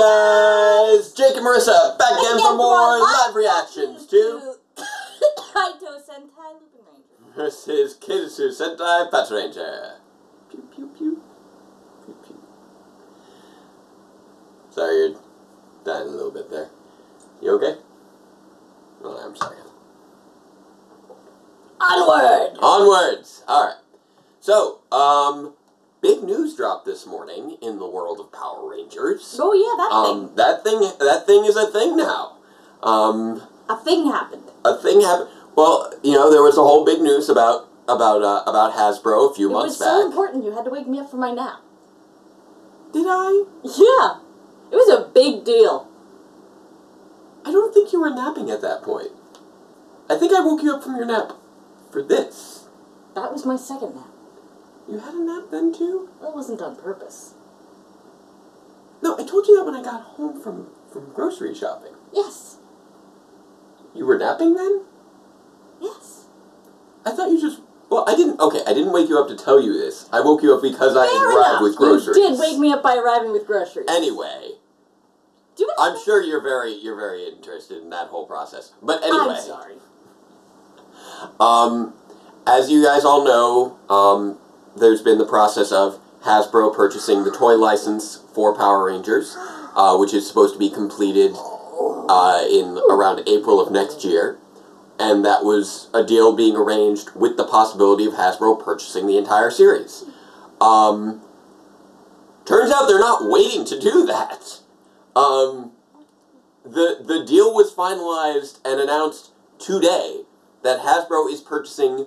Hi guys! Jake and Marisa back again for more live reactions to Kaitou Sentai Lupinranger versus Keisatsu Sentai Patranger. Pew pew pew. Pew pew. Sorry, you're dying a little bit there. You okay? Oh, I'm sorry. Onward! Onwards! Alright. So, big news dropped this morning in the world of Power Rangers. Oh yeah, that thing. That thing is a thing now. A thing happened. A thing happened. Well, you know, there was a whole big news about Hasbro a few months back. It was so important you had to wake me up from my nap. Did I? Yeah. It was a big deal. I don't think you were napping at that point. I think I woke you up from your nap for this. That was my second nap. You had a nap then too? That wasn't on purpose. No, I told you that when I got home from grocery shopping. Yes. You were napping then? Yes. I thought you just... Well, I didn't wake you up to tell you this. I woke you up because I arrived with groceries. You did wake me up by arriving with groceries. Anyway. I'm sure you're very interested in that whole process. But anyway. I'm sorry. As you guys all know, there's been the process of Hasbro purchasing the toy license for Power Rangers, which is supposed to be completed in around April of next year. And that was a deal being arranged with the possibility of Hasbro purchasing the entire series. Turns out they're not waiting to do that. The deal was finalized and announced today that Hasbro is purchasing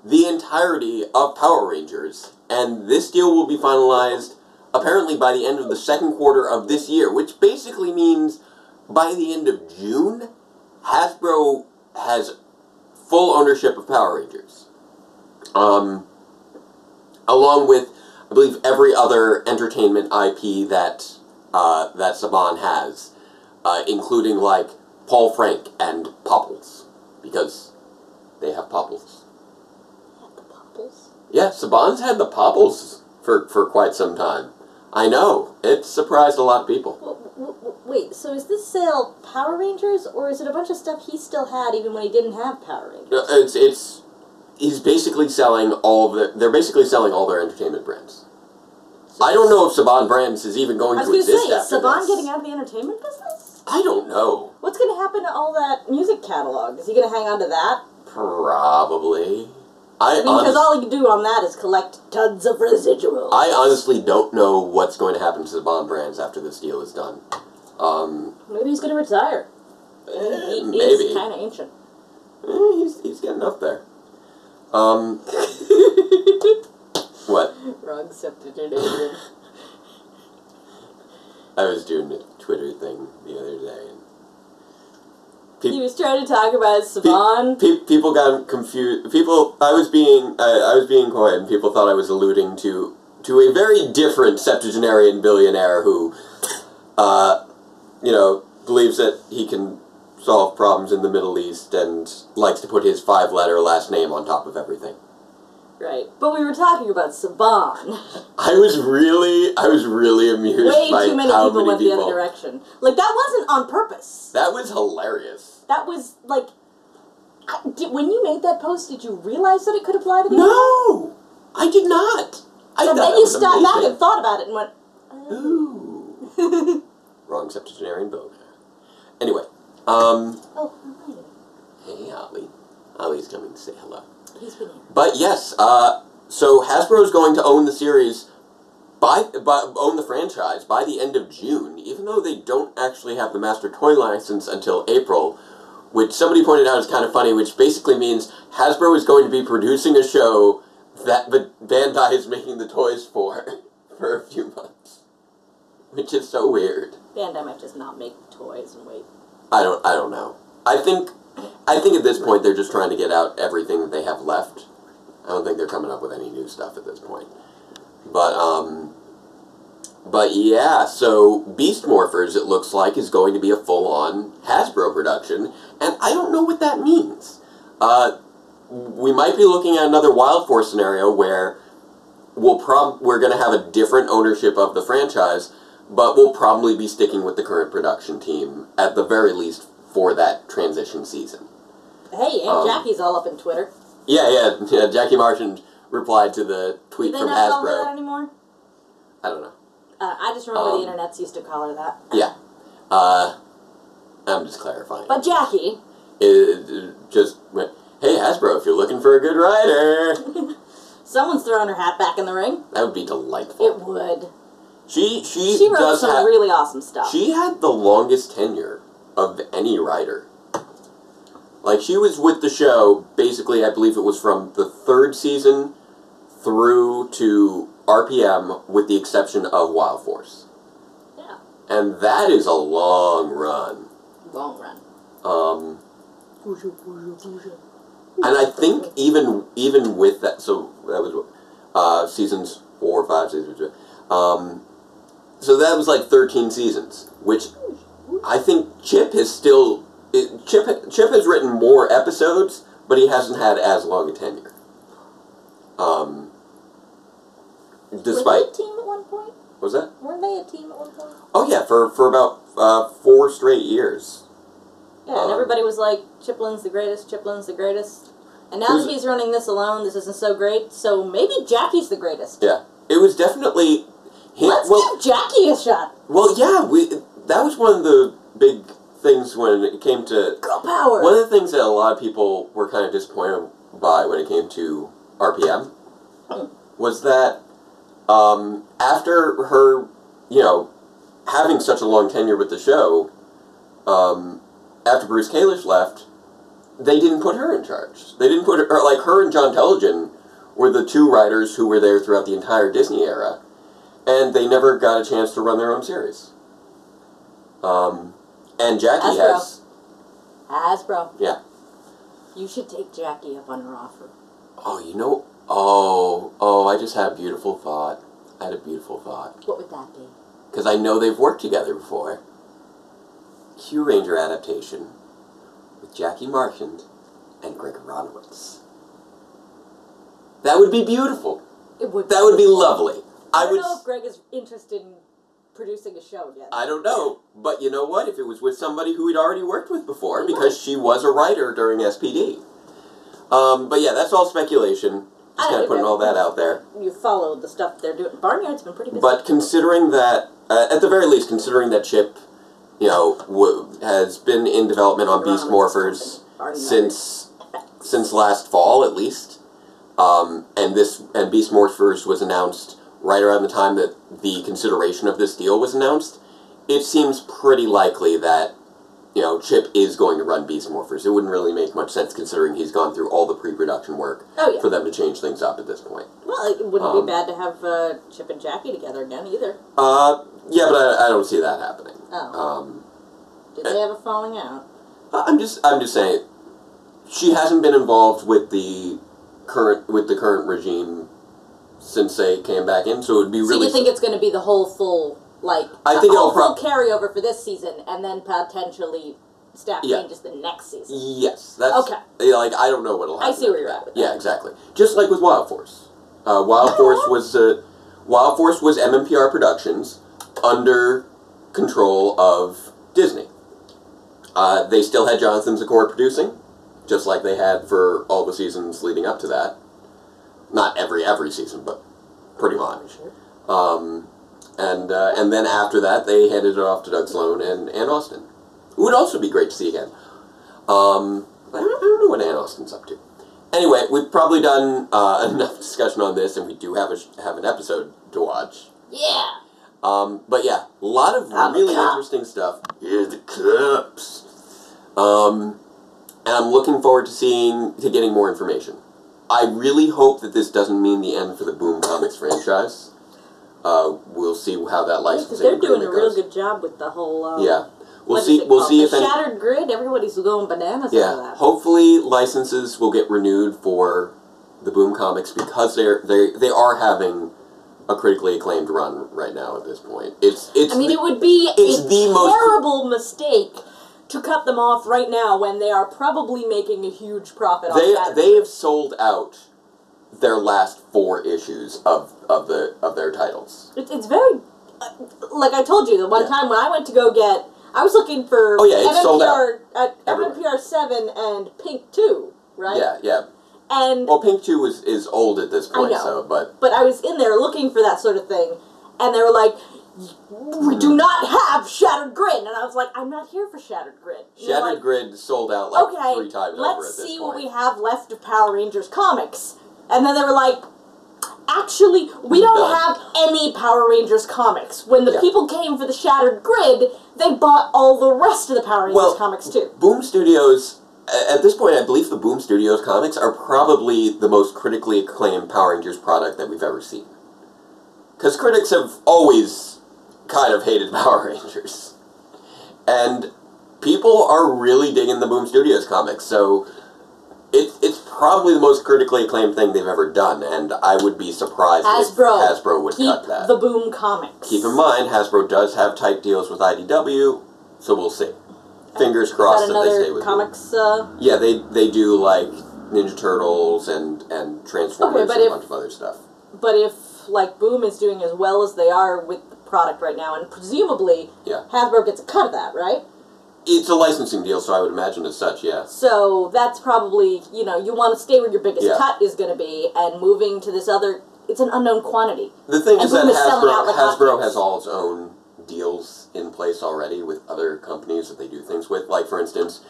the entirety of Power Rangers, and this deal will be finalized apparently by the end of the second quarter of this year, which basically means by the end of June, Hasbro has full ownership of Power Rangers. Along with, I believe, every other entertainment IP that Saban has, including, like, Paul Frank and Popples, because they have Popples. Yeah, Saban's had the Popples for quite some time. I know. It surprised a lot of people. Wait, so is this sale Power Rangers, or is it a bunch of stuff he still had even when he didn't have Power Rangers? He's basically selling they're basically selling all their entertainment brands. So I don't know if Saban Brands is even going to exist after this. I was going to say, is Saban getting out of the entertainment business? I don't know. What's going to happen to all that music catalog? Is he going to hang on to that? Probably. Because all he can do on that is collect tons of residuals. I honestly don't know what's going to happen to Saban Brands after this deal is done. Maybe he's going to retire. Maybe. He's kind of ancient. He's getting up there. What? Wrong septuagenarian. I was doing a Twitter thing the other day. He was trying to talk about Saban. People got confused. I was being coy, and people thought I was alluding to a very different septuagenarian billionaire who, you know, believes that he can solve problems in the Middle East and likes to put his 5-letter last name on top of everything. Right, but we were talking about Saban. I was really amused. Way by too many how people many went the other direction. Like, that wasn't on purpose. That was hilarious. That was, like... when you made that post, did you realize that it could apply to the No! I did not. And then you stopped back and thought about it and went... Ooh. Wrong septuagenarian billionaire. Anyway, Oh, hi. Hey, Ollie. Ollie's coming to say hello. He's been here. But yes, so Hasbro is going to own the series, own the franchise by the end of June, even though they don't actually have the Master Toy license until April, which somebody pointed out is kind of funny, which basically means Hasbro is going to be producing a show that Bandai is making the toys for a few months, which is so weird. Bandai might just not make toys and wait. I don't know. I think at this point they're just trying to get out everything that they have left. I don't think they're coming up with any new stuff at this point. But yeah, so Beast Morphers, it looks like, is going to be a full-on Hasbro production, and I don't know what that means. We might be looking at another Wild Force scenario where we're going to have a different ownership of the franchise, but we'll probably be sticking with the current production team, at the very least, for that transition season. Hey, and Jackie's all up in Twitter. Yeah, Jackie Martian replied to the tweet from Hasbro. Do they not call her that anymore? I don't know. I just remember the internets used to call her that. Yeah. I'm just clarifying. But Jackie... It just went, hey, Hasbro, if you're looking for a good writer... Someone's throwing her hat back in the ring. That would be delightful. It would. She wrote some really awesome stuff. She had the longest tenure of any writer. Like, she was with the show, basically, I believe it was from the 3rd season through to RPM, with the exception of Wild Force. Yeah. And that is a long run. Long run. And I think even with that, so that was seasons 4, 5, 6, 7, so that was like 13 seasons, which I think Chip has still... Chip has written more episodes, but he hasn't had as long a tenure. Despite... Were they a team at one point? What was that? Weren't they a team at one point? Oh yeah, for about 4 straight years. Yeah, and everybody was like, Chiplin's the greatest, Chiplin's the greatest. And now that he's running this alone, this isn't so great, so maybe Jackie's the greatest. Yeah. It was definitely... Let's give Jackie a shot! Well, yeah, that was one of the big things when it came to... Girl power! One of the things that a lot of people were kind of disappointed by when it came to RPM was that after her, having such a long tenure with the show, after Bruce Kalish left, they didn't put her in charge. They didn't put her... her and John Telegen were the 2 writers who were there throughout the entire Disney era, and they never got a chance to run their own series. And Jackie Hasbro. Yeah. You should take Jackie up on her offer. Oh, I just had a beautiful thought. What would that be? Because I know they've worked together before. Q-Ranger adaptation with Jackie Martian and Greg Ronowitz. That would be beautiful. It would. That would be lovely. I don't know if Greg is interested in producing a show yet. I don't know. But you know what? If it was with somebody who he'd already worked with before, because she was a writer during SPD. But yeah, that's all speculation. Just kind of putting all that out there. You followed the stuff they're doing. Barnyard's been pretty busy. But considering that, at the very least, considering that Chip, has been in development on Beast Morphers since last fall, at least, and Beast Morphers was announced right around the time that the consideration of this deal was announced, it seems pretty likely that, Chip is going to run Beast Morphers. It wouldn't really make much sense considering he's gone through all the pre-production work for them to change things up at this point. Well, it wouldn't be bad to have Chip and Jackie together again, either. Yeah, but I don't see that happening. Oh. Did they have a falling out? I'm just saying, she hasn't been involved with the current regime since they came back in, so it would be really... So you think it's going to be the whole full, I think it'll full carryover for this season, and then potentially staff changes the next season? Yes. That's, okay. I don't know what'll happen. I see where you're at with that. Yeah, exactly. Just like with Wild Force. Wild Force was MMPR Productions under control of Disney. They still had Jonathan Zakor producing, just like they had for all the seasons leading up to that. Not every season, but pretty much. And then after that, they handed it off to Doug Sloan and Ann Austin, who would also be great to see again. I don't know what Ann Austin's up to. Anyway, we've probably done enough discussion on this, and we do have an episode to watch. Yeah. But yeah, a lot of really interesting stuff. Here's the cups. And I'm looking forward to getting more information. I really hope that this doesn't mean the end for the Boom Comics franchise. We'll see how that licensing they're doing a real good job with the whole. Yeah, we'll see if the Shattered Grid. Everybody's going bananas over that. Hopefully licenses will get renewed for the Boom Comics because they are having a critically acclaimed run right now at this point. It would be a terrible mistake to cut them off right now when they are probably making a huge profit off that. They have sold out their last 4 issues of their titles. It's very like I told you, the one time when I went to go get, I was looking for it's sold out. MMPR 7 and Pink 2, right? Yeah. And well, Pink 2 is old at this point, I know, but I was in there looking for that sort of thing, and they were like, we do not have Shattered Grid, and I was like, I'm not here for Shattered Grid. Shattered Grid sold out like 3 times over at let's this see point. what we have left of Power Rangers comics. And then they were like, actually, we don't have any Power Rangers comics. When the people came for the Shattered Grid, they bought all the rest of the Power Rangers comics too. Boom Studios, at this point, I believe the Boom Studios comics are probably the most critically acclaimed Power Rangers product that we've ever seen. Because critics have always kind of hated Power Rangers. And people are really digging the Boom Studios comics, so it's probably the most critically acclaimed thing they've ever done, and I would be surprised if Hasbro would cut that. The Boom comics. Keep in mind, Hasbro does have tight deals with IDW, so we'll see. Fingers crossed that they stay with comics, yeah, they do, like, Ninja Turtles and Transformers and a bunch of other stuff. But if, like, Boom is doing as well as they are with the product right now, and presumably Hasbro gets a cut of that, right? It's a licensing deal, so I would imagine as such, yeah. So that's probably, you know, you want to stay where your biggest cut is going to be, and moving to this other, it's an unknown quantity. The thing is that Hasbro has all its own deals in place already with other companies that they do things with. Like, for instance,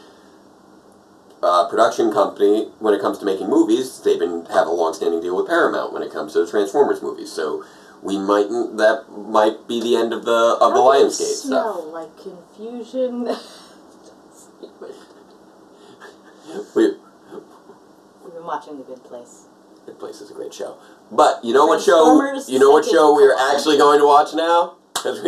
a production company, when it comes to making movies, they have a long-standing deal with Paramount when it comes to the Transformers movies, so that might be the end of the Lionsgate stuff. Smell like confusion. We've been watching The Good Place. Good Place is a great show. But you know what show we're actually going to watch now? Because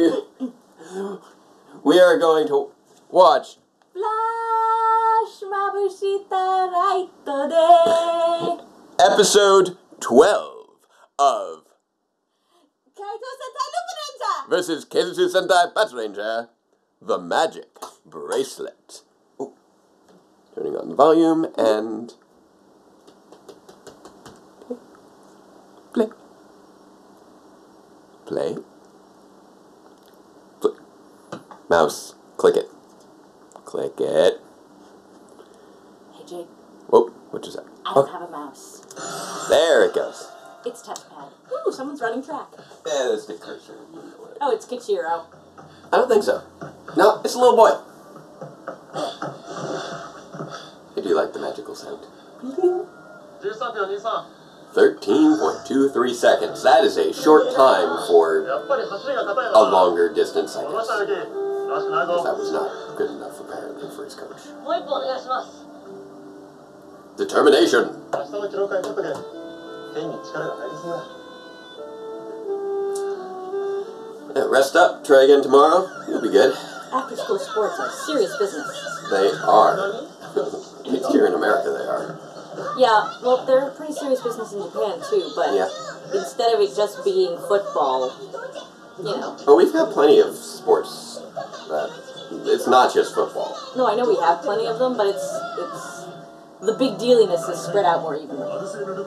we are going to watch Flash Mabushita Raito de Episode 12 of Kaitou Sentai Lupinranger versus Keisatsu Sentai Patranger, the Magic Bracelet. Ooh. Turning on the volume and play. Play. Play. Mouse. Click it. Click it. Hey Jake. Whoa, what is that? I don't have a mouse. There it goes. It's touchpad. Ooh, someone's running track. Yeah, that's the cursor. Oh, it's Kichiro. I don't think so. No, it's a little boy. I do like the magical sound. 13.23 seconds. That is a short time for a longer distance, I guess. Because that was not good enough, apparently, for his coach. Determination. Yeah, rest up, try again tomorrow. You'll be good. After school sports are serious business. They are. At least here in America they are. Yeah, well, they're a pretty serious business in Japan too, but instead of it just being football, you know. Oh, we've got plenty of sports. It's not just football. No, I know we have plenty of them, but it's the big dealiness is spread out more evenly.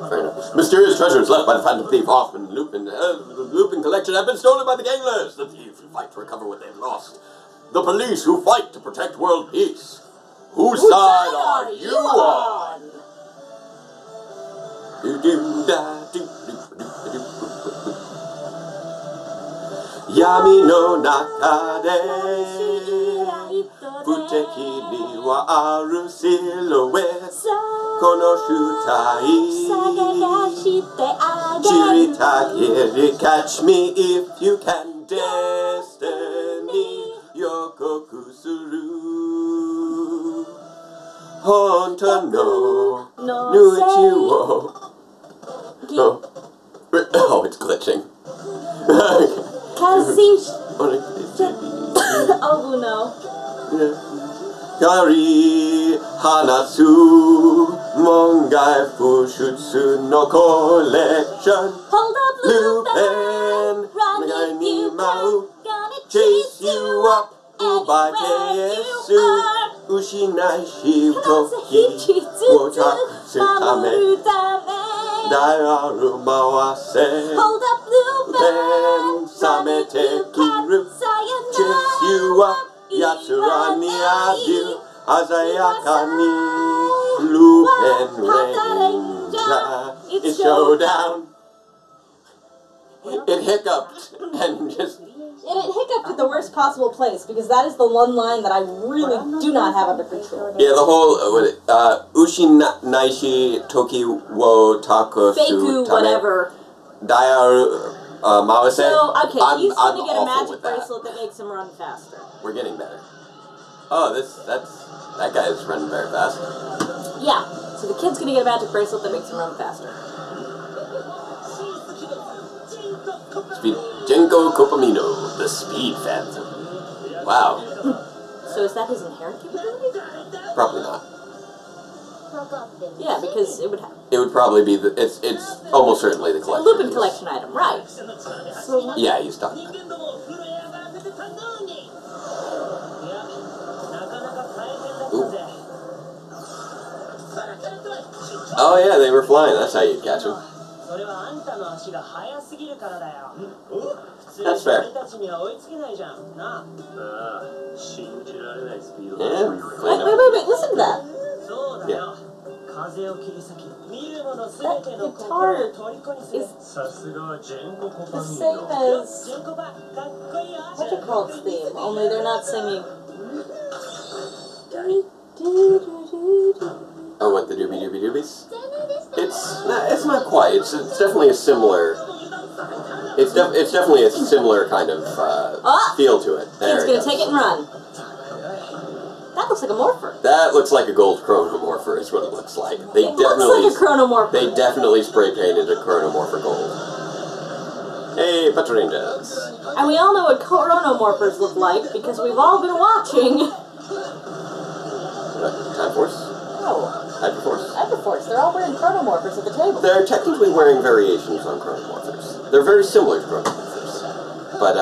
Fair enough. Mysterious treasures left by the phantom thief Hoffman the Lupin collection have been stolen by the ganglers. The thieves who fight to recover what they've lost. The police who fight to protect world peace. Whose side are you on? Yami no naka de futeki ni wa aru silhouette kono shutai chiritagiri catch me if you can destiny yokoku suru honta no nuichi wo oh, it's glitching. Kazish. Oh no. Gari hanasu mongai fushutsu no collection. Hold up, Lupin, run ni mau, chase you up, ubai kesu, ushinai shitoki, wo tatsu tame. Diaru mawase. Hold up, Lupin. Samete kuru. Chitsu wa yatsura ni adieu. Azayaka ni Lupinranger. It's showdown. It hiccuped and just... And it hiccuped at the worst possible place, because that is the one line that I really do not have under control. Yeah, the whole, Ushi naishi toki wo takosu Feiku, whatever. Diaru mawase. So, okay, he's going to get a awful magic bracelet that makes him run faster. We're getting better. Oh, that guy is running very fast. Yeah, so the kid's going to get a magic bracelet that makes him run faster. Speed Genko Kopamino, the Speed Phantom. Wow. So is that his inherent capability? Probably not. Yeah, because it would have... It would probably be the... It's almost certainly the collection. Lupin collection item, right. So yeah, he's done that. Ooh. Oh yeah, they were flying. That's how you catch them. That's fair. Yeah, wait, listen to that. Yeah. That guitar is the same as Magic Bracelet's theme, only they're not singing. Oh, what, the doobie doobie doobies? It's not quite. It's definitely a similar. It's definitely a similar kind of feel to it. There Kid's gonna take it and run. That looks like a morpher. That looks like a gold chronomorpher. Is what it looks like. They looks like a chronomorpher. They definitely spray painted a chronomorpher gold. Hey, Patrangers. And we all know what chronomorphers look like because we've all been watching. What, Time Force? No. Hyperforce? Hyperforce. They're all wearing chronomorphers at the table. They're technically wearing variations on chronomorphers. They're very similar to chronomorphers, but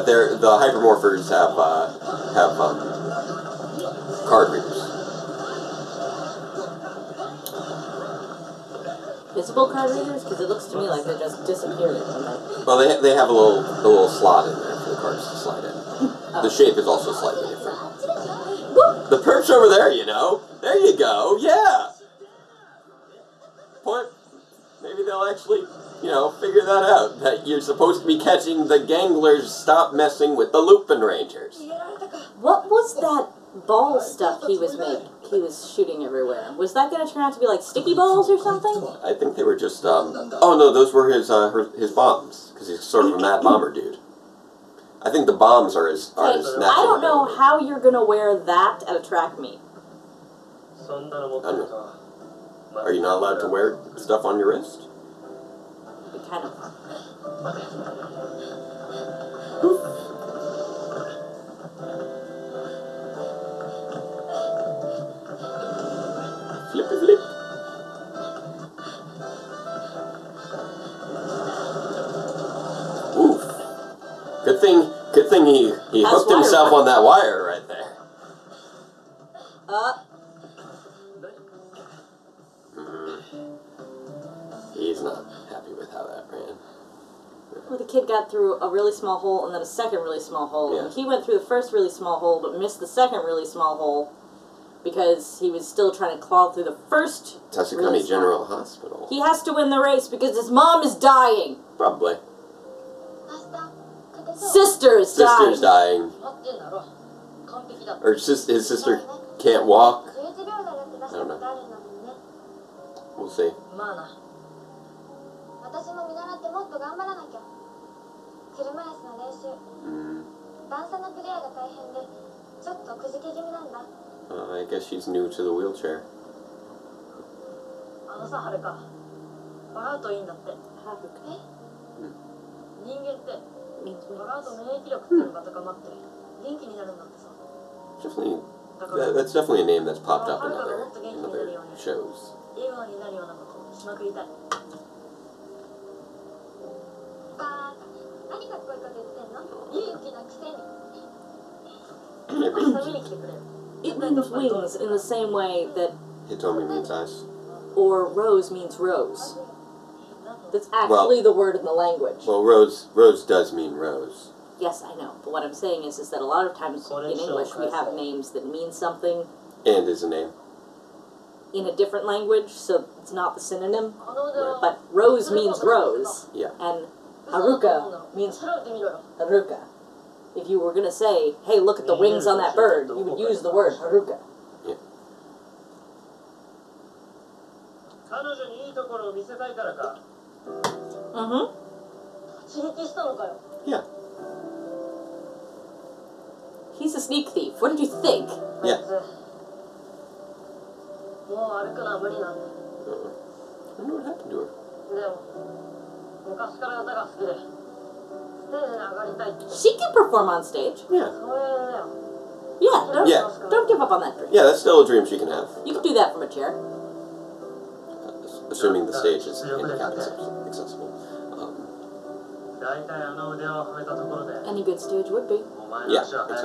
the hypermorphers have card readers. Visible card readers? Because it looks to me like they're just disappearing. Well, they have a little slot in there for the cards to slide in. Oh. The shape is also slightly different. Whoop. The perch over there, you know. There you go. Yeah. Point. Maybe they'll actually, figure that out. That you're supposed to be catching the ganglers. Stop messing with the Lupinrangers. What was that ball stuff he was making? He was shooting everywhere. Was that going to turn out to be like sticky balls or something? I think they were just. Oh no, those were his bombs because he's sort of a mad bomber dude. I think the bombs are his natural. I don't know how you're going to wear that at a track meet. Are you not allowed to wear stuff on your wrist? Kind of. Flippy flip. Oof. Good thing he hooked himself on that wire right there. He's not happy with how that ran. Well, the kid got through a really small hole and then a second really small hole. Yeah. And he went through the first really small hole but missed the second really small hole because he was still trying to claw through the first Tasukami General Hospital. He has to win the race because his mom is dying. Probably. Sister's dying. Or his sister can't walk. I don't know. We'll see. I guess she's new to the wheelchair. That's definitely a name that's popped up in other shows. It means wings in the same way that Hitomi means eyes. Or rose means rose. That's actually the word in the language. Well, rose does mean rose. Yes, I know. But what I'm saying is that a lot of times in English we have names that mean something. And is a name. In a different language, so it's not the synonym. Right. But rose means rose. Yeah. And haruka means haruka. If you were going to say, hey, look at the wings on that bird, you would use the word haruka. Yeah. Mm-hmm. Yeah. He's a sneak thief. What did you think? Yeah. I wonder what happened to her. She can perform on stage. Yeah. Yeah, don't give up on that dream. Yeah, that's still a dream she can have. You can do that from a chair. Assuming the stage is handicap accessible. Any good stage would be. Yeah, exactly.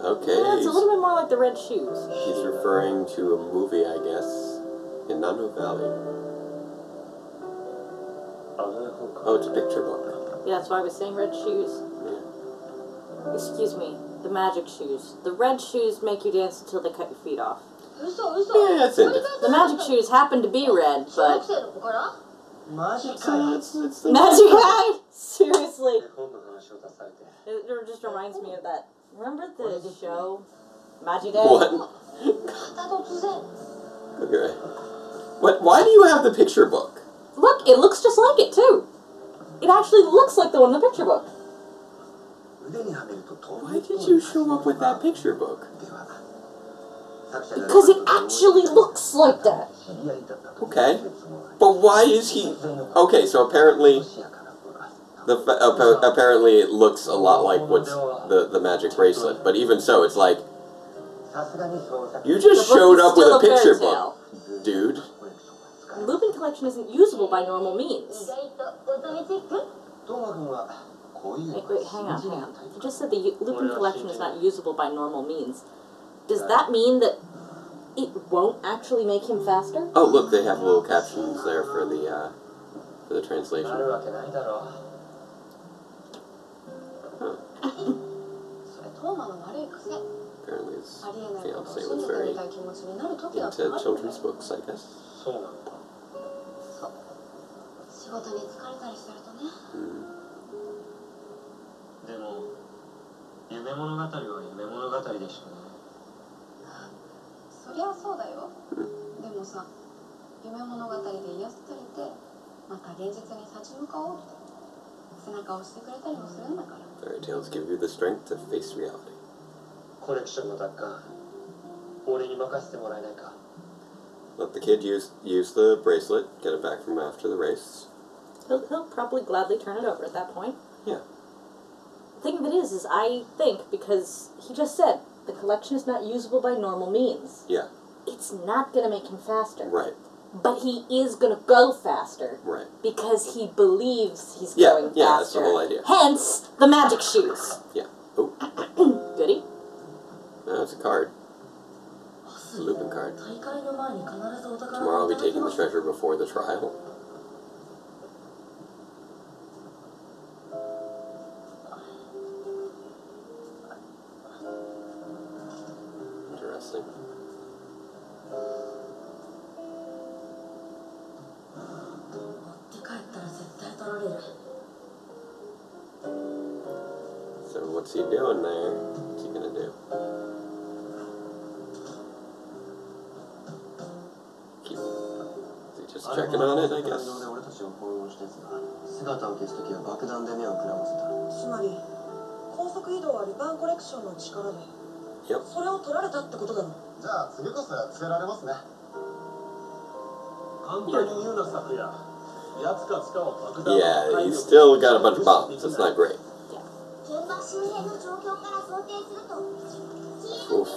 Okay. Yeah, it's a little bit more like the red shoes. He's referring to a movie, I guess, in Nano Valley. Oh, it's a picture book. Yeah, that's why I was saying red shoes. Yeah. Excuse me, the magic shoes. The red shoes make you dance until they cut your feet off. Yeah, it's in The magic shoes happen to be red, but... It's the Magic Eye? Seriously. It just reminds me of that. Remember the show? Magic Eye? What? Okay. What? Why do you have the picture book? Look, it looks just like it, too. It actually looks like the one in the picture book. Why did you show up with that picture book? Because it actually looks like that. Okay. But why is he... Okay, so apparently... apparently it looks a lot like what's the Magic Bracelet. But even so, it's like... You just showed up with a picture book, dude. Lupin Collection isn't usable by normal means. Wait, hang on. You just said the Lupin Collection is not usable by normal means. Does that mean that it won't actually make him faster? Oh, look, they have little captions there for the translation. Huh. Apparently his fiancée was very into children's books, I guess. Fairy tales give you the strength to face reality. Let the kid use the bracelet, get it back from after the race. He'll probably gladly turn it over at that point. Yeah. The thing of it is I think, because he just said, the collection is not usable by normal means. Yeah. It's not going to make him faster. Right. But he is going to go faster. Right. Because he believes he's going faster. Yeah, that's the whole idea. Hence, the magic shoes. Yeah. Oh. Goody. No, it's a card. It's a Lupin card. Tomorrow I'll be taking the treasure before the trial. Interesting. So what's he doing there? What's he gonna do? Is he just checking on it, I guess? Yep. Yeah, he's still got a bunch of bombs. That's not great. Oof.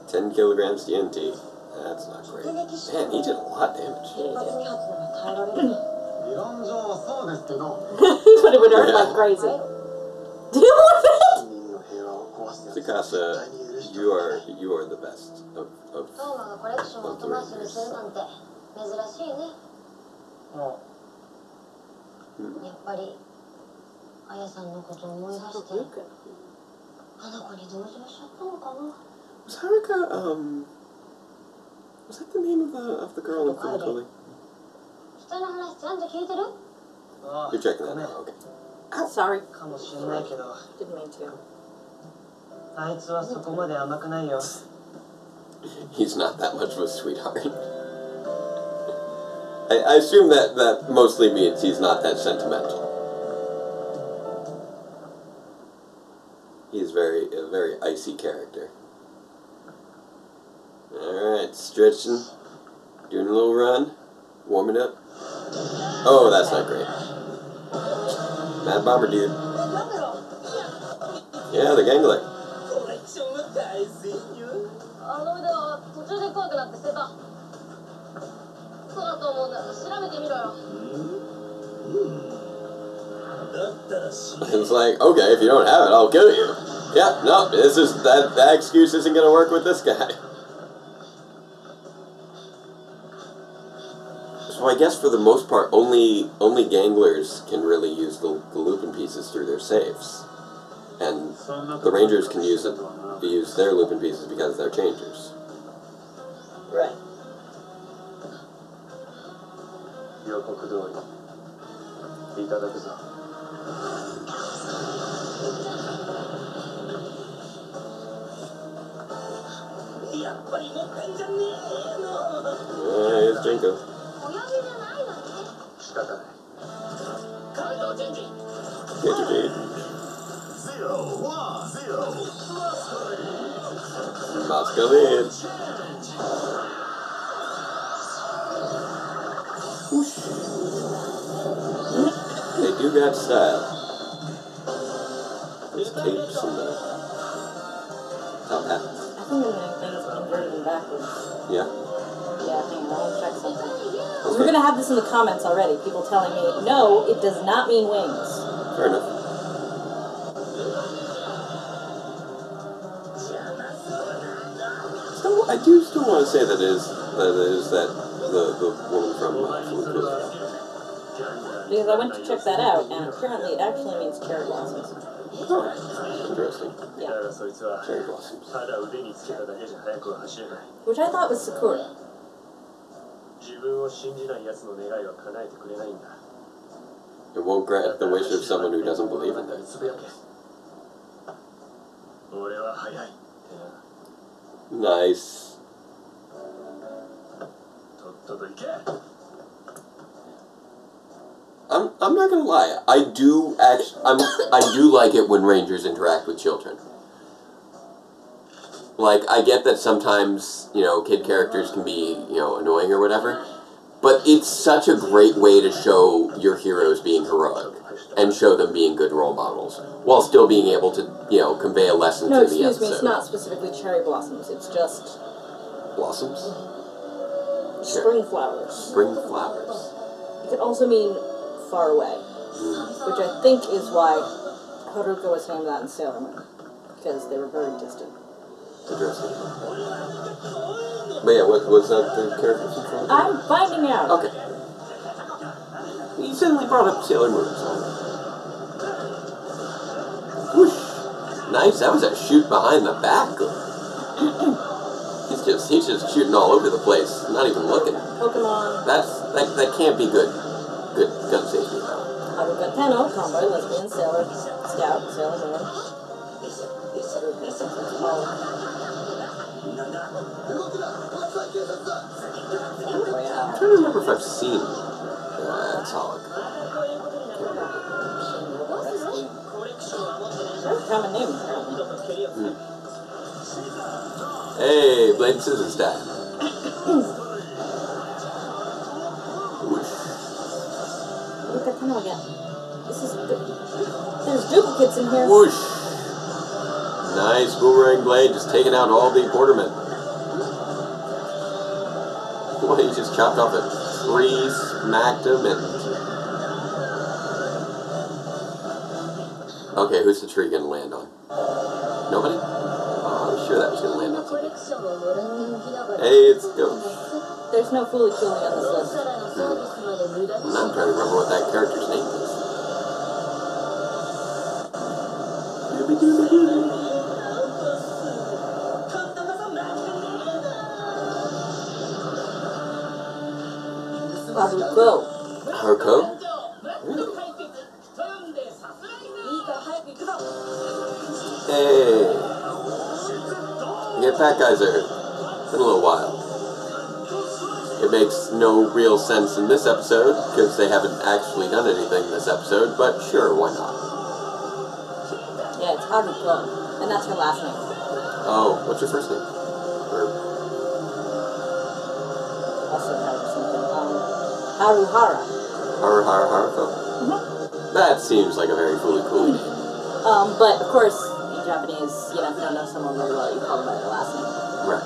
10 kilograms TNT. That's not great. Man, he did a lot of damage. But it would hurt like crazy. Deal with it! Tsukasa, you are the best of the Rangers. Was Haruka, was that the name of the girl in Fully? You're checking that out, okay. Sorry. Didn't mean to. He's not that much of a sweetheart. I assume that mostly means he's not that sentimental. He's a very icy character. Alright, stretching, doing a little run, warming up. Oh, that's not great. Mad Bomber dude. Yeah, the gangler. It's like, okay, if you don't have it, I'll kill you. Yeah, no, that excuse isn't gonna work with this guy. So I guess for the most part, only ganglers can really use the Lupin pieces through their saves, and the Rangers can use their Lupin pieces because they're changers. Right. Here's Jinko. Kaitou Jade. Masquerade. They do got style. There's capes and the top hat. I think I'm getting things converted backwards. Yeah? Yeah, hang on, I'll check something. Okay. We're gonna have this in the comments already. People telling me, no, it does not mean wings. Fair enough. I do still want to say that the woman from Philippines. Because I went to check that out, and apparently it actually means cherry blossoms. Oh, interesting. Yeah. Cherry blossoms. Which I thought was Sakura. It won't grant the wish of someone who doesn't believe in it. Nice. I'm not gonna lie. I do like it when Rangers interact with children. Like, I get that sometimes, kid characters can be, annoying or whatever, but it's such a great way to show your heroes being heroic and show them being good role models while still being able to, convey a lesson to the episode. No, excuse me, it's not specifically cherry blossoms, it's just... Blossoms? Spring flowers. Spring flowers. It could also mean far away, which I think is why Haruka was named that in Sailor Moon, because they were very distant. Interesting. But yeah, what's that the character from? I'm finding out. Okay. You suddenly brought up Sailor Moon. So. Whoosh. Nice. That was a shoot behind the back. He's just shooting all over the place, not even looking. Pokemon. That can't be good gun safety though. Haruka Tenno, tomboy, lesbian, sailor, scout, Sailor Moon. I'm trying to remember if I've seen Solid. That's a common name, apparently. Hey, blade and scissors time. Look at Tenno again. There's duplicates in here. Whoosh! Nice boomerang blade, just taking out all the bordermen. Boy, he just chopped off a tree, smacked him, and... Okay, who's the tree gonna land on? Nobody? Oh, I was sure that was gonna land on something. Hey, it's Ghost. There's no Fooly Cooly on this list. Now I'm trying to remember what that character's name is. Haruko? Really? Hey! Get Fat Geyser. It's been a little while. It makes no real sense in this episode, because they haven't actually done anything this episode, but sure, why not? Yeah, it's Haruko, and that's her last name. Oh, what's your first name? Or... Also Haru something. Haruhara. Haruko? That seems like a very Fooly-Cooly name. But, of course, in Japanese, you know, if you don't know someone very well, you call them by their last name. Right.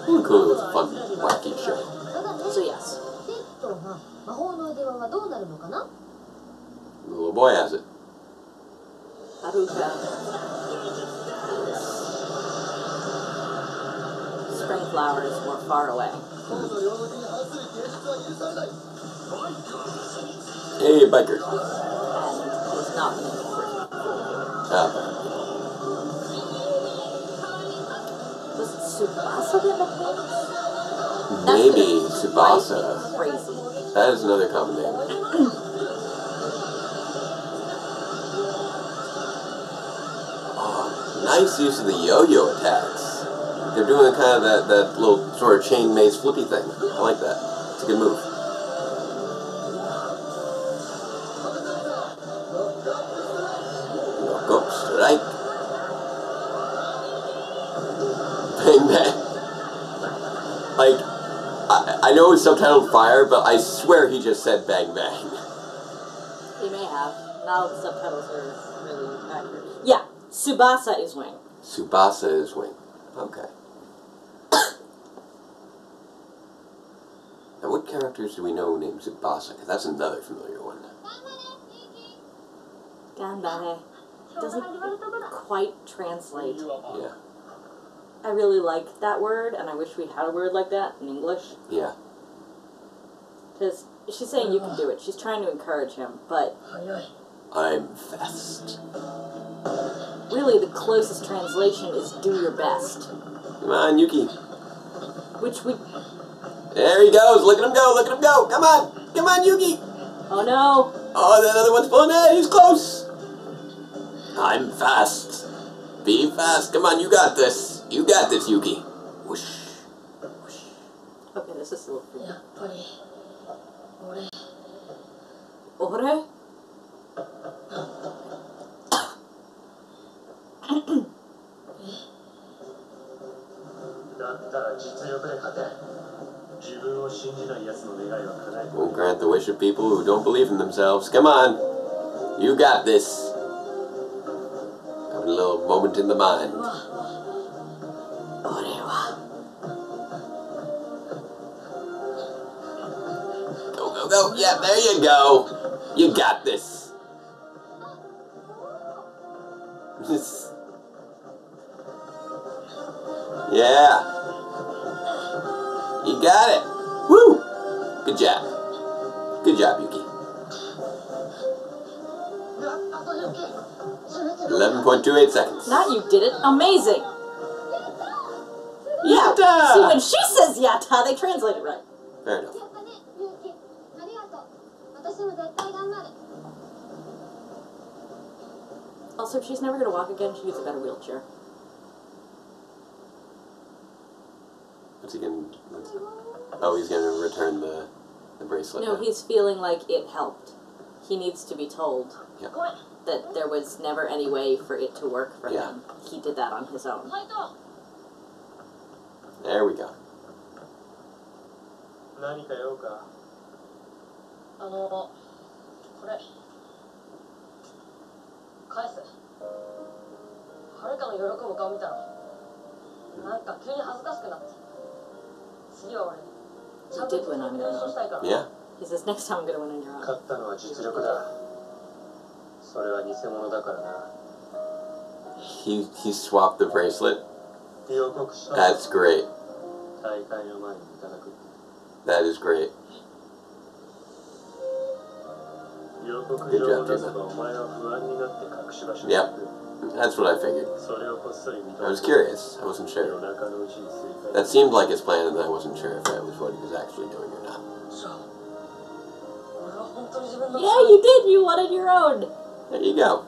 Fooly-Cooly was a fun, wacky show. So, yes. The little boy has it. Haruka. Spring flowers were far away. Hey, biker. And he's not the name of the person. Was it Tsubasa that McCain? Maybe Tsubasa. Crazy. That is another common name. Oh, nice use of the yo-yo attacks. They're doing kind of that little sort of chain maze flippy thing. I like that. It's a good move. Go strike. Bang bang. Like, I know it's subtitled Fire, but I swear he just said bang bang. He may have. Now the subtitles are really accurate. Yeah, Tsubasa is Wing. Tsubasa is Wing. Okay. Now, what characters do we know named Tsubasa? Because that's another familiar one. Ganbare. Doesn't quite translate. Yeah. I really like that word, and I wish we had a word like that in English. Yeah. Because she's saying you can do it. She's trying to encourage him, but... I'm fast. Really, the closest translation is do your best. Come on, Yuki. Which we... There he goes. Look at him go. Look at him go. Come on. Come on, Yuki. Oh, no. Oh, that other one's pulling ahead. He's close. I'm fast. Be fast. Come on, you got this. You got this, Yuki. Whoosh. Whoosh. Okay, this is a little... Ore? Won't grant the wish of people who don't believe in themselves. Come on. You got this. Having a little moment in the mind. Go, go, go. Yeah, there you go. You got this. Yeah. You got it. Woo! Good job. Good job, Yuki. 11.28 seconds. Now you did it. Amazing. Yeah. Yatta! See, when she says yatta, they translate it right. Fair enough. Also, if she's never going to walk again, she needs a better wheelchair. What's he going to... Oh, he's going to return the bracelet. No, he's feeling like it helped. He needs to be told that there was never any way for it to work for him. He did that on his own. There we go. He did win on your own. Yeah. He says, next time I'm going to win on your own. He swapped the bracelet. That's great. That is great. Good job, Tina. Yep. That's what I figured. I was curious. I wasn't sure. That seemed like his plan, and I wasn't sure if that was what he was actually doing or not. Yeah, you did. You wanted your own. There you go.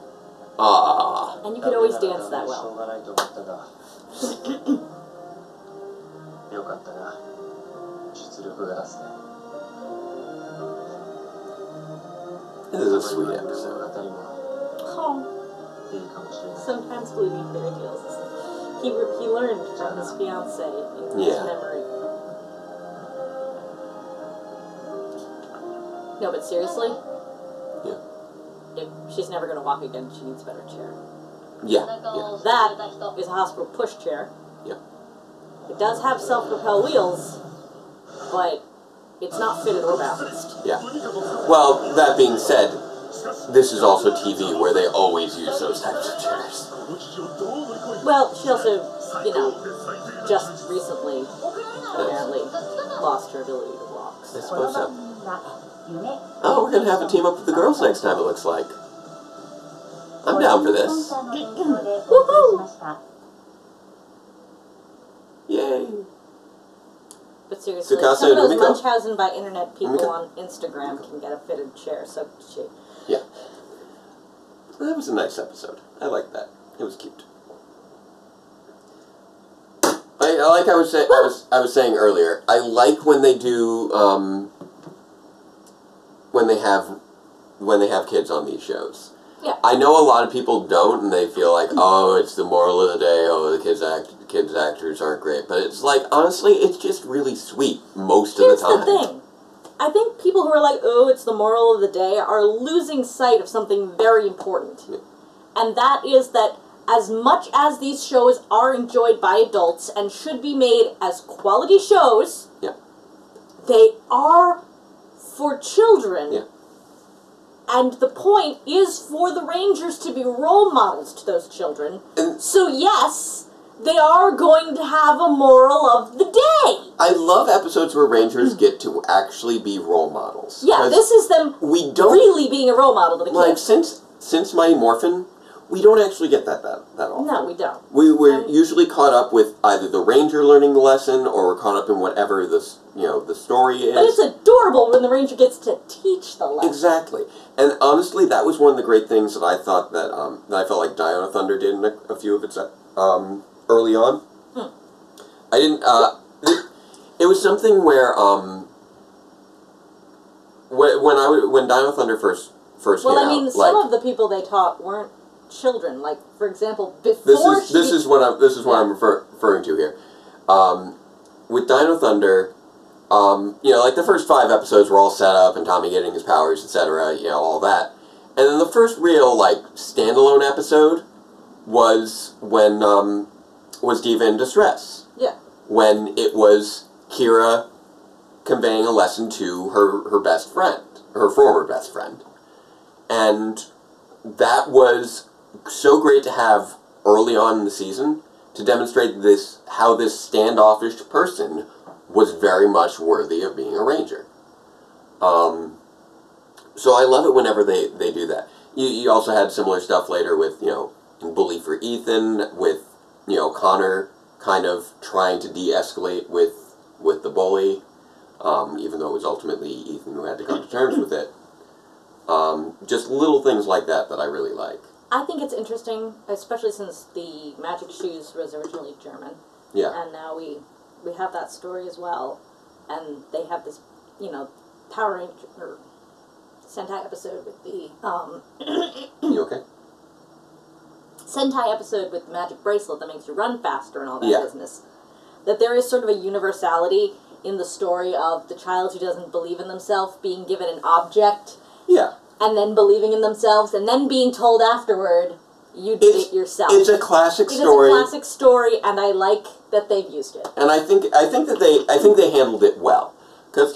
Aww. And you could always dance that well. This is a sweet episode. Oh. Sometimes believing fairy tales is... He learned from his fiancée in his memory. No, but seriously? Yeah. If she's never going to walk again, she needs a better chair. Yeah. That is a hospital push chair. Yeah. It does have self-propel wheels, but it's not fitted or balanced. Yeah. Well, that being said, this is also TV where they always use those types of chairs. Well, she also, you know, just recently apparently lost her ability to walk. I suppose so. Oh, we're going to have a team up with the girls next time, it looks like. I'm down for this. Woohoo! Yay. But seriously, Tsukasa some of those and Rumiko? Munchausen by internet people on Instagram can get a fitted chair, so she... Yeah. That was a nice episode. I liked that. It was cute. Like I was saying earlier, I like when they do when they have kids on these shows. Yeah. I know a lot of people don't, and they feel like, oh, it's the moral of the day. Oh, the kids actors aren't great, but it's like, honestly, it's just really sweet most of the time. Here's the thing. I think people who are like, oh, it's the moral of the day, are losing sight of something very important. Yeah. And that is that as much as these shows are enjoyed by adults and should be made as quality shows, Yeah. they are for children. Yeah. And the point is for the Rangers to be role models to those children. And so yes, they are going to have a moral of the day. I love episodes where Rangers get to actually be role models. Yeah, this is them really being a role model to the kids. Like, since Mighty Morphin, we don't actually get that often. No, we don't. We're usually caught up with either the Ranger learning the lesson, or we're caught up in whatever the story is. But it's adorable when the Ranger gets to teach the lesson. Exactly. And honestly, that was one of the great things that I thought that I felt like Diana Thunder did in a few of its early on. I didn't. It was something where when Diana Thunder first came out. Well, I mean, some of the people they taught weren't children. Like, for example, before this is what I'm referring to here. With Dino Thunder, like the first 5 episodes were all set up and Tommy getting his powers, etc. All that, and then the first real standalone episode was when was Diva in Distress. Yeah. When it was Kira conveying a lesson to her best friend, her former best friend, and that was so great to have early on in the season to demonstrate how this standoffish person was very much worthy of being a Ranger. So I love it whenever they do that. You also had similar stuff later with, in Bully for Ethan, with, Connor kind of trying to de-escalate with the bully, even though it was ultimately Ethan who had to come to terms with it. Just little things like that I really like. I think it's interesting, especially since the Magic Shoes was originally German. Yeah. And now we have that story as well. And they have this, Power Ranger, or Sentai episode with the, You okay? Sentai episode with the Magic Bracelet that makes you run faster and all that business. That there is sort of a universality in the story of the child who doesn't believe in themselves being given an object. Yeah. And then believing in themselves, and then being told afterward, you did it yourself. It's a classic story. It is a classic story, and I like that they've used it. And I think they handled it well, because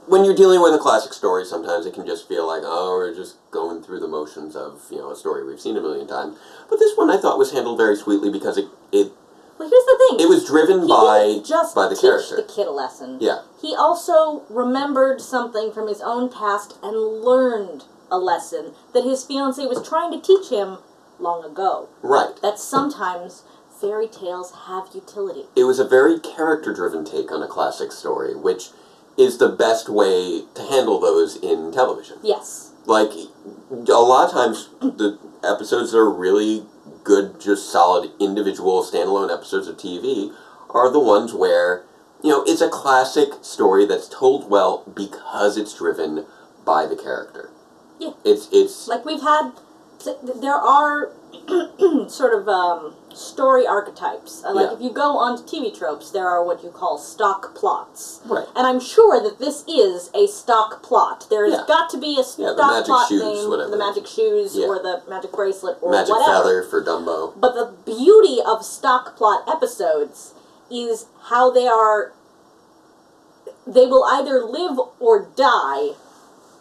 when you're dealing with a classic story, sometimes it can just feel like, oh, we're just going through the motions of, you know, a story we've seen a million times. But this one I thought was handled very sweetly because it well, here's the thing. It was driven by the character. The kid a lesson. Yeah. He also remembered something from his own past and learned a lesson that his fiancée was trying to teach him long ago. Right. That sometimes fairy tales have utility. It was a very character-driven take on a classic story, which is the best way to handle those in television. Yes. Like, a lot of times, the episodes that are really good, just solid, individual, standalone episodes of TV are the ones where, you know, it's a classic story that's told well because it's driven by the character. Yeah. It's like we've had, there are sort of story archetypes. Like if you go onto TV tropes, there are what you call stock plots. Right. And I'm sure that this is a stock plot. There has got to be a stock plot named the Magic Shoes or the Magic Bracelet or Magic whatever. Feather for Dumbo. But the beauty of stock plot episodes is how they will either live or die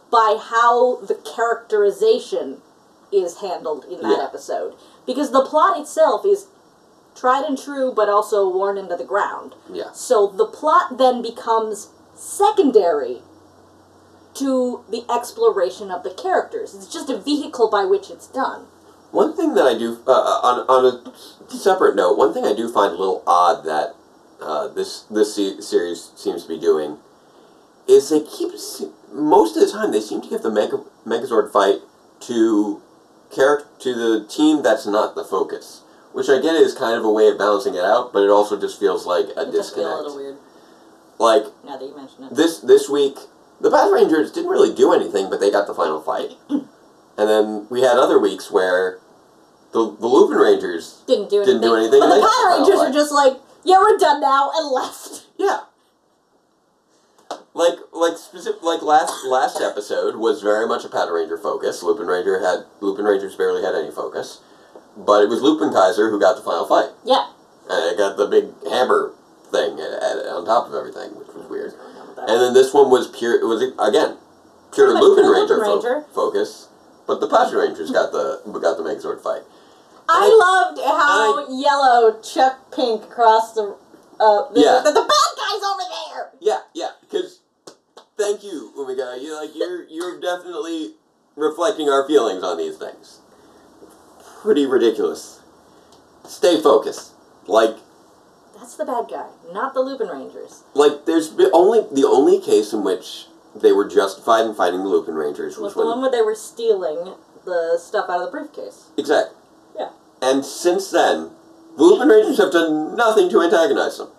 by how the characterization is handled in that episode. Because the plot itself is tried and true, but also worn into the ground. Yeah. So the plot then becomes secondary to the exploration of the characters. It's just a vehicle by which it's done. One thing that I do, on a separate note, one thing I do find a little odd that this series seems to be doing is they keep, most of the time, they seem to give the Megazord fight to the team that's not the focus. Which I get is kind of a way of balancing it out, but it also just feels like a disconnect. It feel a little weird. Like, now that you mention it. This week, the Patrangers didn't really do anything, but they got the final fight. And then we had other weeks where the Lupinrangers didn't do anything. But the Patrangers are just like, yeah, we're done now, and left. Yeah. Like last episode was very much a Patranger focus. Lupinrangers barely had any focus. But it was Lupin-Kaiser who got the final fight. Yeah. And it got the big hammer thing on top of everything, which was weird. And then this one was pure Lupinranger focus. But the Patrangers got the Megazord fight. I loved how yellow Chuck Pink across the bad guy's over there. Yeah, because thank you, Omega. You're definitely reflecting our feelings on these things. Pretty ridiculous. Stay focused. That's the bad guy, not the Lupinrangers. There's the only case in which they were justified in fighting the Lupinrangers was the one where they were stealing the stuff out of the briefcase. Exactly. Yeah. And since then, the Lupinrangers have done nothing to antagonize them.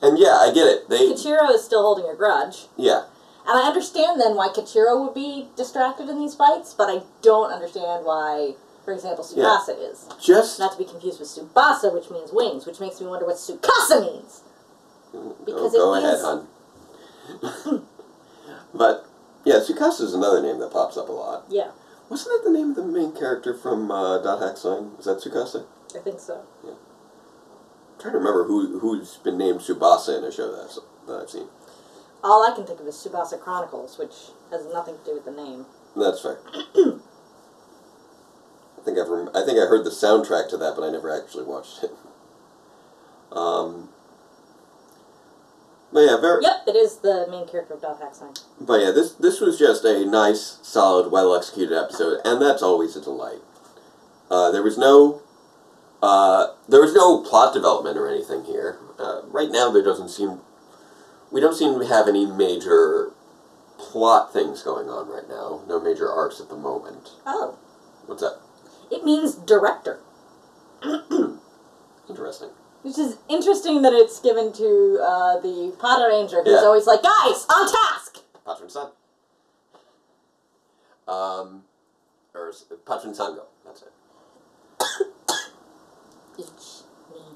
And yeah, I get it. Kichiro is still holding a grudge. Yeah. And I understand then why Kichiro would be distracted in these fights, but I don't understand why, for example, Tsukasa is. Not to be confused with Tsubasa, which means wings, which makes me wonder what Tsukasa means. Because go ahead, hon. But, yeah, Tsukasa is another name that pops up a lot. Yeah. Wasn't that the name of the main character from Dot Hack Sign? Was that Tsukasa? I think so. Yeah. I'm trying to remember who's been named Tsubasa in a show that I've seen. All I can think of is Tsubasa Chronicles, which has nothing to do with the name. That's fair. I think I heard the soundtrack to that, but I never actually watched it. But yeah, Yep, it is the main character of Dot Hack Sign. But yeah, this was just a nice, solid, well-executed episode, and that's always a delight. There was no plot development or anything here. Right now, we don't seem to have any major plot things going on right now. No major arcs at the moment. Oh. What's that? It means director. Interesting. Which is interesting that it's given to the Patranger, who's always like, guys, on task! Patron San. Or Patron Sango, that's it.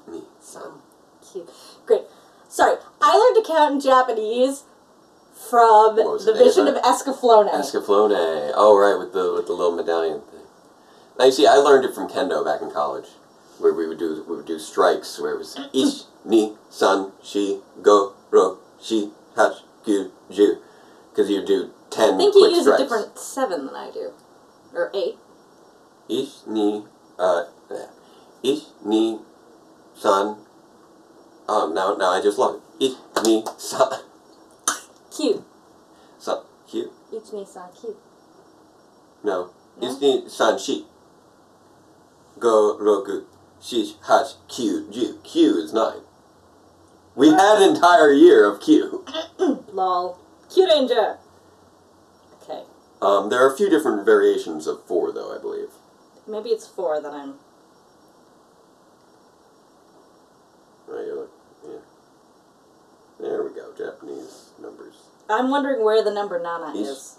Ni, san, cute. Great. Sorry, I learned to count in Japanese from the Vision of Escaflowne. Escaflowne. Oh, right, with the little medallion thing. Now, you see, I learned it from kendo back in college, where we would do strikes, where it was ich, ni, san, shi, go, ro, shi, hach, Q, Ju. Because you do 10 I think quick you use strikes. a different 7 than I do. Or 8. Ich, ni, san. Oh, now I just lost it. Ich, ni, san. Q. San, Q? Ich, ni, san, Q. No. No? Ich, ni, san, shi. Go, roku, shish, hash, Q, Ju. Q is 9. We had an entire year of Q. Lol. Q-Ranger! Okay. There are a few different variations of 4, though, I believe. Maybe it's 4 that I'm... Right, yeah. There we go, Japanese numbers. I'm wondering where the number Nana is.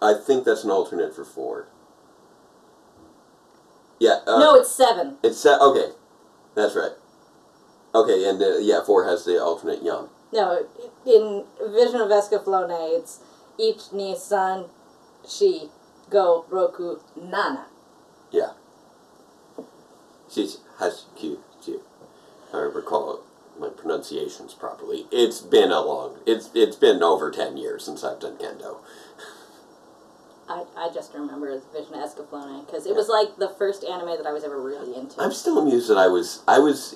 I think that's an alternate for 4. Yeah. No, it's 7. It's okay. That's right. Okay, and yeah, 4 has the alternate Yam. No, in Vision of Escaflowne, it's Ich, ni, san, shi, go, roku, nana. Yeah. She's has Q, Ju. If I recall my pronunciations properly. It's been it's been over 10 years since I've done kendo. I just remember as Vision of Escaflowne, because it was like the first anime that I was ever really into. I'm still amused that I was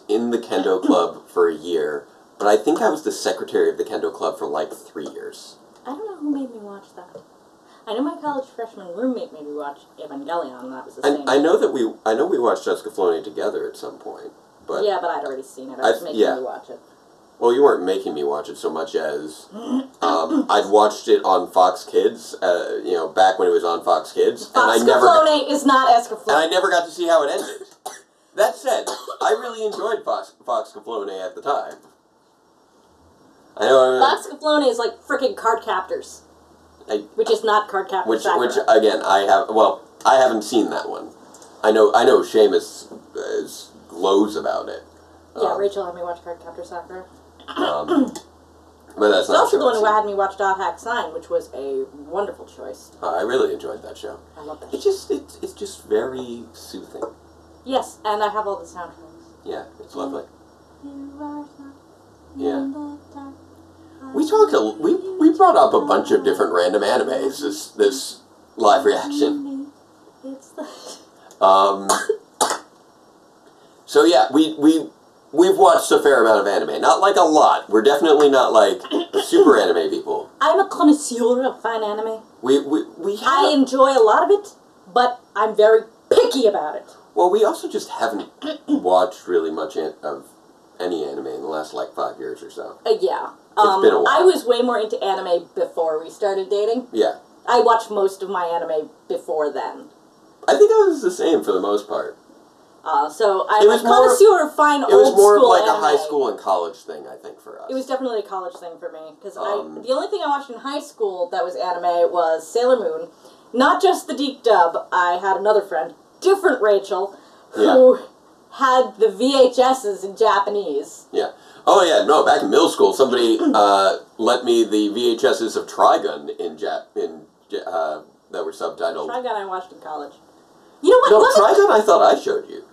in the kendo club for a year, but I think I was the secretary of the kendo club for like 3 years. I don't know who made me watch that. I know my college freshman roommate made me watch Evangelion, and that was the same. I know we watched Escaflowne together at some point, but yeah, but I'd already seen it. I was making you watch it. Well, you weren't making me watch it so much as I'd watched it on Fox Kids, back when it was on Fox Kids. Foxcaflowne is not Escaflowne. And I never got to see how it ended. That said, I really enjoyed Foxcaflowne at the time. I know. Foxcaflowne is like freaking Cardcaptors, which is not Cardcaptors. Which again, I haven't seen that one. I know Seamus glows about it. Yeah, Rachel had me watch Cardcaptor Sakura. But that's not also the one who had me watch Dot Hack Sign, which was a wonderful choice. I really enjoyed that show. I love that show. It's just very soothing. Yes, and I have all the soundtracks. Yeah, it's lovely. Yeah. We brought up a bunch of different random animes this live reaction. So yeah, we've watched a fair amount of anime. Not like a lot. We're definitely not like super anime people. I'm a connoisseur of fine anime. I enjoy a lot of it, but I'm very picky about it. Well, we also just haven't watched really much of any anime in the last, 5 years or so. Yeah. It's been a while. I was way more into anime before we started dating. Yeah. I watched most of my anime before then. I think I was the same for the most part. So I'm a connoisseur of fine old school anime. It was more of like a high school and college thing, I think, for us. It was definitely a college thing for me. Because the only thing I watched in high school that was anime was Sailor Moon. Not just the deep dub. I had another friend, different Rachel, who had the VHSs in Japanese. Yeah. Oh yeah, no, back in middle school, somebody lent me the VHSs of Trigun that were subtitled. Trigun I watched in college. You know what? No, Trigun I thought I showed you.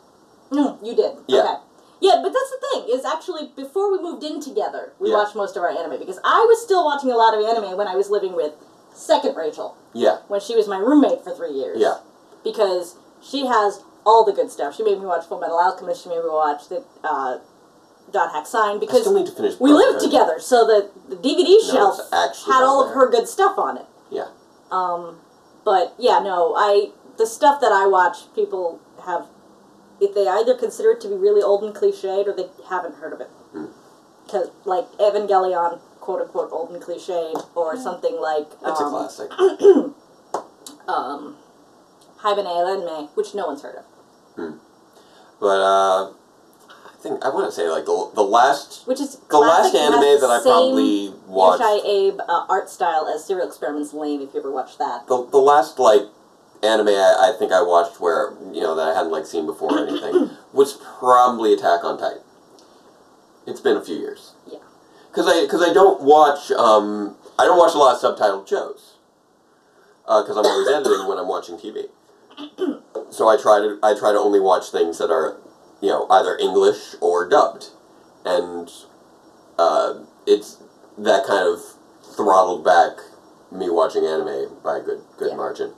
No, you did. Yeah. Okay. Yeah, but that's the thing, is actually, before we moved in together, we watched most of our anime, because I was still watching a lot of anime when I was living with second Rachel. Yeah. When she was my roommate for 3 years. Yeah. Because she has all the good stuff. She made me watch Full Metal Alchemist, she made me watch the Dot Hack Sign, because I still need to finish we lived together, so the DVD shelf had all of her good stuff on it. Yeah. But, yeah, no, the stuff that I watch, people have, if they either consider it to be really old and cliched, or they haven't heard of it. Because, like, Evangelion, quote-unquote, old and cliched, or something like... That's a classic. Haibane Renmei, which no one's heard of. But, I want to say, like, the last... Which is the last anime that I probably watched... Yoshai Abe art style as Serial Experiments Lane, if you ever watched that. The last, anime I think I watched where, that I hadn't, seen before or anything, was probably Attack on Titan. It's been a few years. Yeah. Because I don't watch, I don't watch a lot of subtitled shows. Because I'm always editing when I'm watching TV. So I try to only watch things that are, either English or dubbed. And, it's that kind of throttled back me watching anime by a good margin.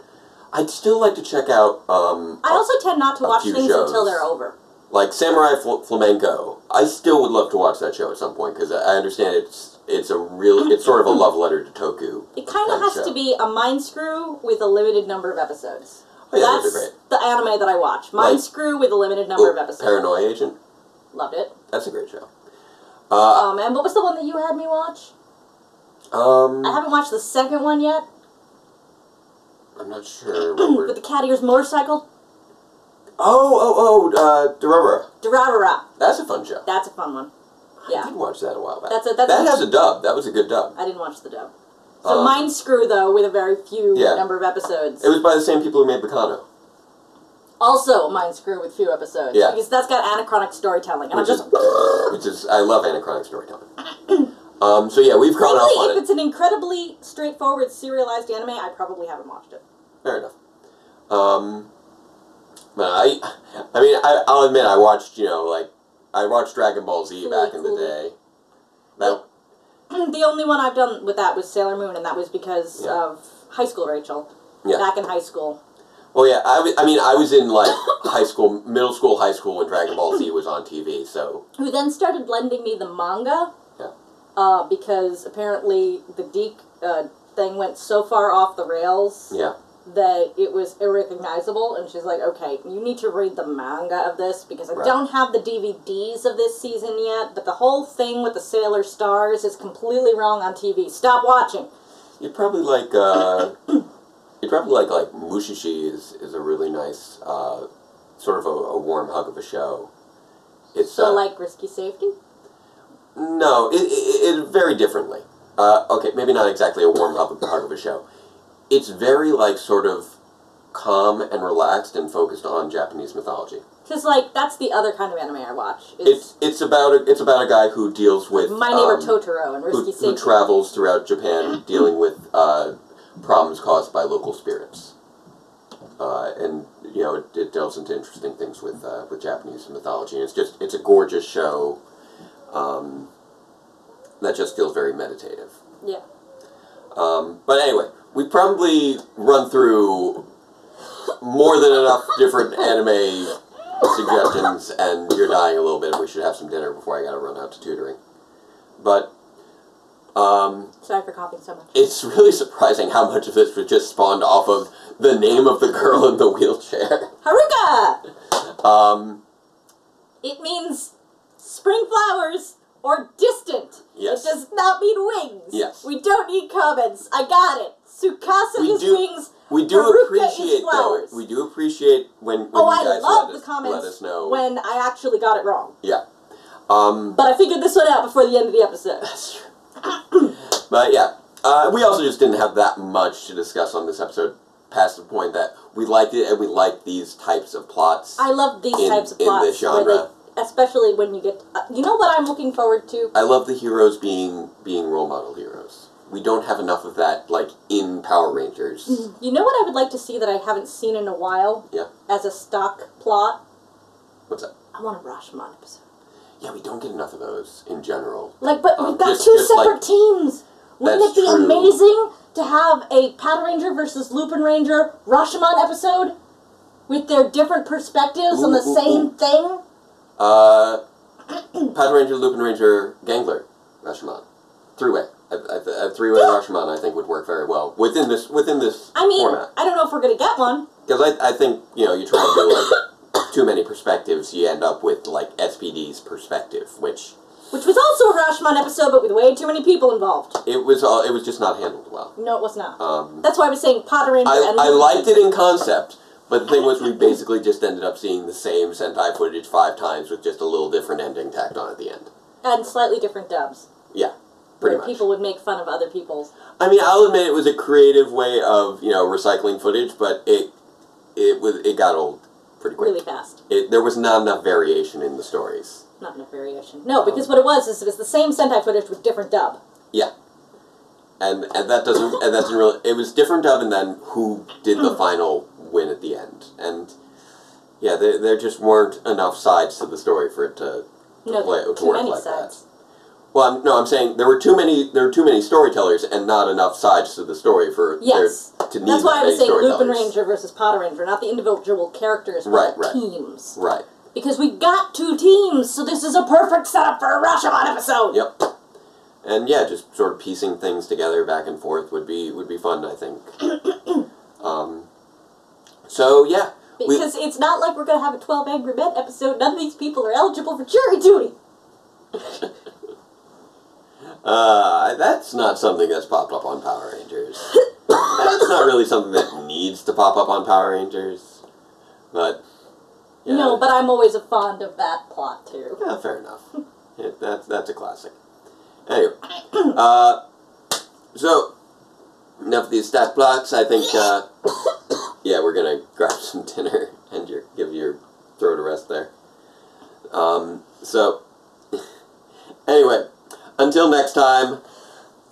I'd still like to check out. I also tend not to watch things until they're over. Like Samurai Flamenco, I still would love to watch that show at some point because I understand it's sort of a love letter to Toku. It kind of has to be a mind screw with a limited number of episodes. Oh, yeah, that's great. The anime that I watch. Mind screw with a limited number of episodes. Paranoia Agent. Loved it. That's a great show. And what was the one that you had me watch? I haven't watched the second one yet. I'm not sure. With the cat ears motorcycle. Durarara. Durarara. That's a fun show. That's a fun one. Yeah. I did watch that a while back. That has a dub. That was a good dub. I didn't watch the dub. So Mind Screw, though, with a very few number of episodes. It was by the same people who made Bacano. Also a Mind Screw with few episodes. Yeah. Because that's got anachronic storytelling. And I love anachronic storytelling. So yeah, we've gone off on it. If it's an incredibly straightforward serialized anime, I probably haven't watched it. Fair enough. But I'll admit I watched, I watched Dragon Ball Z back in the day. The only one I've done with that was Sailor Moon, and that was because of high school Rachel. Yeah. Back in high school. Well, yeah, I was in, middle school, high school when Dragon Ball Z was on TV, so... Who then started lending me the manga. Yeah. Because apparently the Deke thing went so far off the rails... Yeah. That it was irrecognizable, and she's like, okay, you need to read the manga of this, because I don't have the DVDs of this season yet, but the whole thing with the Sailor Stars is completely wrong on TV. Stop watching! You'd probably like, Mushishi is a really nice, sort of a warm hug of a show. It's, so like Risky Safety? No, it very differently. Okay, maybe not exactly a warm hug of a show. It's very, sort of calm and relaxed and focused on Japanese mythology. Because, that's the other kind of anime I watch. It's about a guy who deals with... My Neighbor Totoro and Risky Safety. Who travels throughout Japan dealing with problems caused by local spirits. And, it delves into interesting things with Japanese mythology. And it's a gorgeous show that just feels very meditative. Yeah. But anyway... We probably run through more than enough different anime suggestions, and you're dying a little bit, and we should have some dinner before I gotta run out to tutoring. But, sorry for coughing so much. It's really surprising how much of this was just spawned off of the name of the girl in the wheelchair. Haruka! It means spring flowers or distant. Yes. It does not mean wings. Yes. We don't need comments. I got it. Sukasa is wings. We do appreciate flowers. though. We do appreciate when you guys let us know when I actually got it wrong. Yeah. But I figured this one out before the end of the episode. That's true. But yeah, we also just didn't have that much to discuss on this episode, past the point that we liked it and we liked these types of plots. I love these types of plots in this genre. Especially when you get... you know what I'm looking forward to? I love the heroes being role model heroes. We don't have enough of that, in Power Rangers. You know what I would like to see that I haven't seen in a while? Yeah. As a stock plot? What's that? I want a Rashomon episode. Yeah, we don't get enough of those in general. But we've got two separate teams. Wouldn't it be amazing to have a Patranger versus Lupinranger Rashomon episode? With their different perspectives on the same thing? Patranger, Lupinranger, Gangler, Rashomon. Three-way. A three-way Rashomon, I think, would work very well within this format. I don't know if we're going to get one. Because I think, you try to do, too many perspectives, you end up with, SPD's perspective, which was also a Rashomon episode, but with way too many people involved. It was just not handled well. No, it was not. That's why I was saying Patranger and I liked it in concept, but the thing was we basically just ended up seeing the same Sentai footage 5 times with just a little different ending tacked on at the end. And slightly different dubs. Yeah. Pretty much. People would make fun of other people's. I'll admit it was a creative way of, recycling footage, but it got old pretty quick. Really fast. There was not enough variation in the stories. Not enough variation. No, because what it was is it was the same Sentai footage with different dub. Yeah. And that doesn't really... It was different dub, and then who did the final win at the end. And, yeah, there just weren't enough sides to the story for it to work like that. Well, I'm saying there were too many storytellers and not enough sides to the story for yes. there to need That's why I was saying storytellers. Lupinranger versus Patranger, not the individual characters, but teams. Right. Because we got 2 teams, so this is a perfect setup for a Rashomon episode. Yep. And yeah, just sort of piecing things together back and forth would be fun, I think. So yeah. Because it's not like we're going to have a 12 Angry Men episode. None of these people are eligible for jury duty. That's not something that's popped up on Power Rangers. That's not really something that needs to pop up on Power Rangers. But, yeah. No, but I'm always fond of that plot, too. Yeah, fair enough. Yeah, that's a classic. Anyway, so, enough of these stat blocks. I think, yeah, we're gonna grab some dinner and give your throat a rest there. So, anyway, until next time,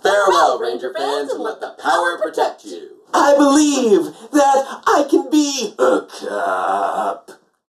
farewell, Ranger fans, and let the power protect you. I believe that I can be a cop.